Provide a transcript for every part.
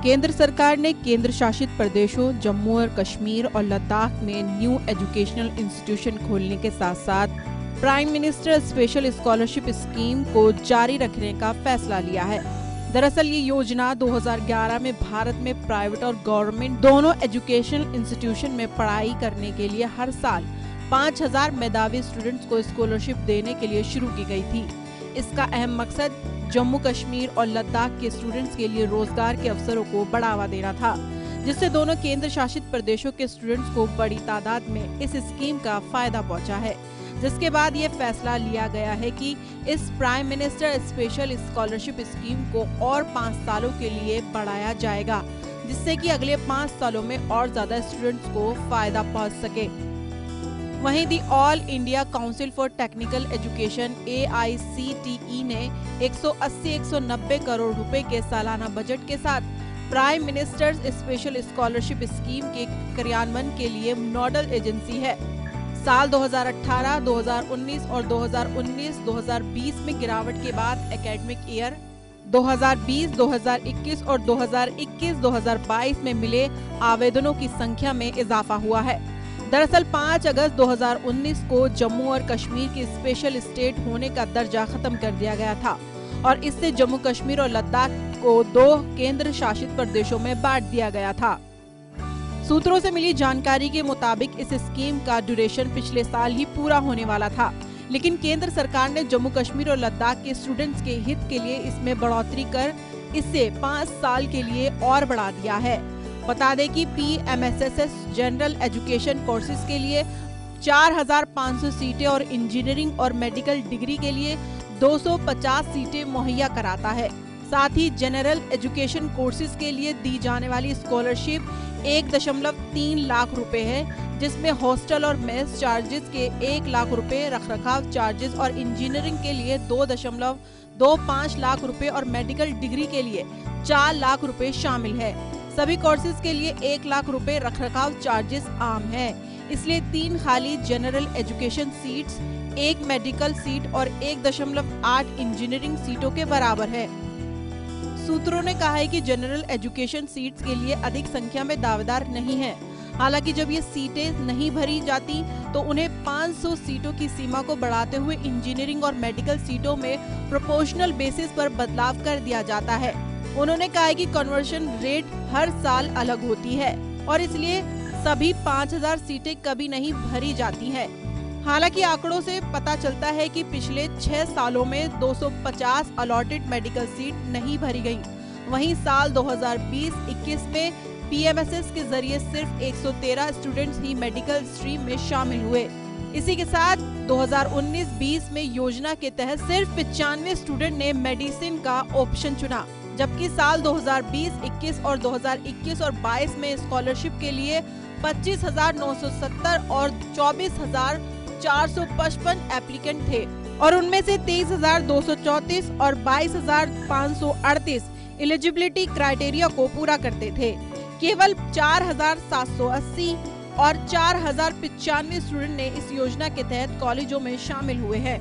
केंद्र सरकार ने केंद्र शासित प्रदेशों जम्मू और कश्मीर और लद्दाख में न्यू एजुकेशनल इंस्टीट्यूशन खोलने के साथ साथ prime minister special scholarship scheme को जारी रखने का फैसला लिया है। दरअसल ये योजना 2011 में भारत में प्राइवेट और गवर्नमेंट दोनों एजुकेशनल इंस्टीट्यूशन में पढ़ाई करने के लिए हर साल 5000 मेधावी स्टूडेंट्स को स्कॉलरशिप देने के लिए शुरू की गई थी। इसका अहम मकसद जम्मू कश्मीर और लद्दाख के स्टूडेंट्स के लिए रोजगार के अवसरों को बढ़ावा देना था, जिससे दोनों केंद्र शासित प्रदेशों के स्टूडेंट्स को बड़ी तादाद में इस स्कीम का फायदा पहुंचा है। जिसके बाद ये फैसला लिया गया है कि इस prime minister special scholarship scheme को और 5 सालों के लिए बढ़ाया जाएगा, जिससे कि अगले 5 सालों में और ज्यादा स्टूडेंट्स को फायदा पहुंच सके। वहीं the all India council for technical education AICTE ने 180-190 करोड़ रुपए के सालाना बजट के साथ prime ministers special scholarship scheme के क्रियान्वयन के लिए नोडल एजेंसी है। साल 2018, 2019 और 2019-2020 में गिरावट के बाद एकेडमिक ईयर 2020, 2021 और 2021-2022 में मिले आवेदनों की संख्या में इजाफा हुआ है। दरअसल 5 अगस्त 2019 को जम्मू और कश्मीर की स्पेशल स्टेट होने का दर्जा खत्म कर दिया गया था और इससे जम्मू कश्मीर और लद्दाख को 2 केंद्र शासित प्रदेशों में बांट दिया गया था। सूत्रों से मिली जानकारी के मुताबिक इस स्कीम का ड्यूरेशन पिछले साल ही पूरा होने वाला था, लेकिन केंद्र सरकार ने जम्मू कश्मीर और लद्दाख के स्टूडेंट्स के हित के लिए इसमें बढ़ोतरी कर इसे 5 साल के लिए और बढ़ा दिया है। बता दें कि PMSS जनरल एजुकेशन कोर्सेज के लिए 4500 सीटें और इंजीनियरिंग और मेडिकल डिग्री के लिए 250 सीटें मुहैया कराता है। साथ ही जनरल एजुकेशन कोर्सेज के लिए दी जाने वाली स्कॉलरशिप 1.3 लाख रुपए है, जिसमें हॉस्टल और मेस चार्जेस के 1 लाख रुपए, रखरखाव चार्जेस और इंजीनियरिंग के लिए 2.25 लाख रुपए और मेडिकल डिग्री के लिए 4 लाख रुपए शामिल है। सभी कोर्सेज के लिए 1 लाख रुपए रखरखाव चार्जेस आम है, इसलिए 3 खाली general education seats, 1 medical seat और 1.8 इंजीनियरिंग सीटों के बराबर है। सूत्रों ने कहा है कि जनरल एजुकेशन सीट्स के लिए अधिक संख्या में दावेदार नहीं है। हालांकि जब ये सीटें नहीं भरी जाती तो उन्हें 500 सीटों की सीमा को बढ़ाते हुए इंजीनियरिंग और मेडिकल सीटों में प्रोपोर्शनल बेसिस पर बदलाव कर दिया जाता है। उन्होंने कहा है कि कन्वर्शन रेट हर साल अलग होती है और इसलिए सभी 5000 सीटें कभी नहीं भरी जाती हैं। हालांकि आंकड़ों से पता चलता है कि पिछले 6 सालों में 250 अलॉटेड मेडिकल सीट नहीं भरी गयी। वहीं साल 2020-21 में PMSS के जरिए सिर्फ 113 स्टूडेंट्स ही मेडिकल स्ट्रीम में शामिल हुए। इसी के साथ 2019-20 में योजना के तहत सिर्फ 95 स्टूडेंट ने मेडिसिन का ऑप्शन चुना, जबकि साल 2020-21 और 2021 और 22 में स्कॉलरशिप के लिए 25,970 और 24,455 एप्लीकेंट थे और उनमें से 23,234 और 22,538 एलिजिबिलिटी क्राइटेरिया को पूरा करते थे। केवल 4,780 और 4,095 स्टूडेंट ने इस योजना के तहत कॉलेजों में शामिल हुए हैं।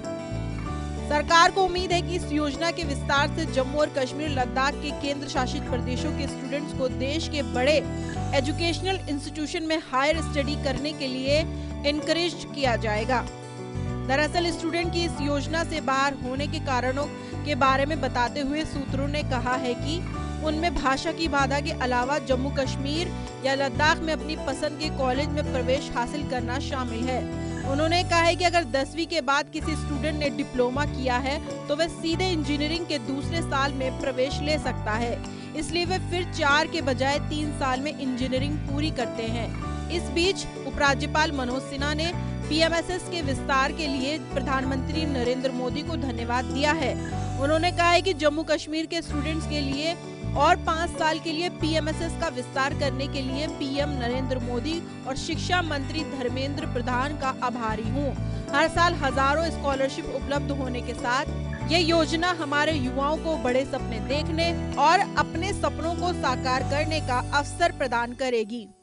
सरकार को उम्मीद है कि इस योजना के विस्तार से जम्मू और कश्मीर, लद्दाख के केंद्र शासित प्रदेशों के स्टूडेंट्स को देश के बड़े एजुकेशनल इंस्टीट्यूशन में हायर स्टडी करने के लिए एनकरेज किया जाएगा। दरअसल स्टूडेंट की इस योजना से बाहर होने के कारणों के बारे में बताते हुए सूत्रों ने कहा है कि उनमें भाषा की बाधा के अलावा जम्मू कश्मीर या लद्दाख में अपनी पसंद के कॉलेज में प्रवेश हासिल करना शामिल है। उन्होंने कहा है कि अगर 10वीं के बाद किसी स्टूडेंट ने डिप्लोमा किया है तो वह सीधे इंजीनियरिंग के दूसरे साल में प्रवेश ले सकता है, इसलिए वे फिर 4 के बजाय 3 साल में इंजीनियरिंग पूरी करते हैं। इस बीच उपराज्यपाल मनोज सिन्हा ने PMSS के विस्तार के लिए प्रधानमंत्री नरेंद्र मोदी को धन्यवाद दिया है। उन्होंने कहा है कि जम्मू कश्मीर के स्टूडेंट्स के लिए और 5 साल के लिए PMSS का विस्तार करने के लिए PM नरेंद्र मोदी और शिक्षा मंत्री धर्मेंद्र प्रधान का आभारी हूँ। हर साल हजारों स्कॉलरशिप उपलब्ध होने के साथ ये योजना हमारे युवाओं को बड़े सपने देखने और अपने सपनों को साकार करने का अवसर प्रदान करेगी।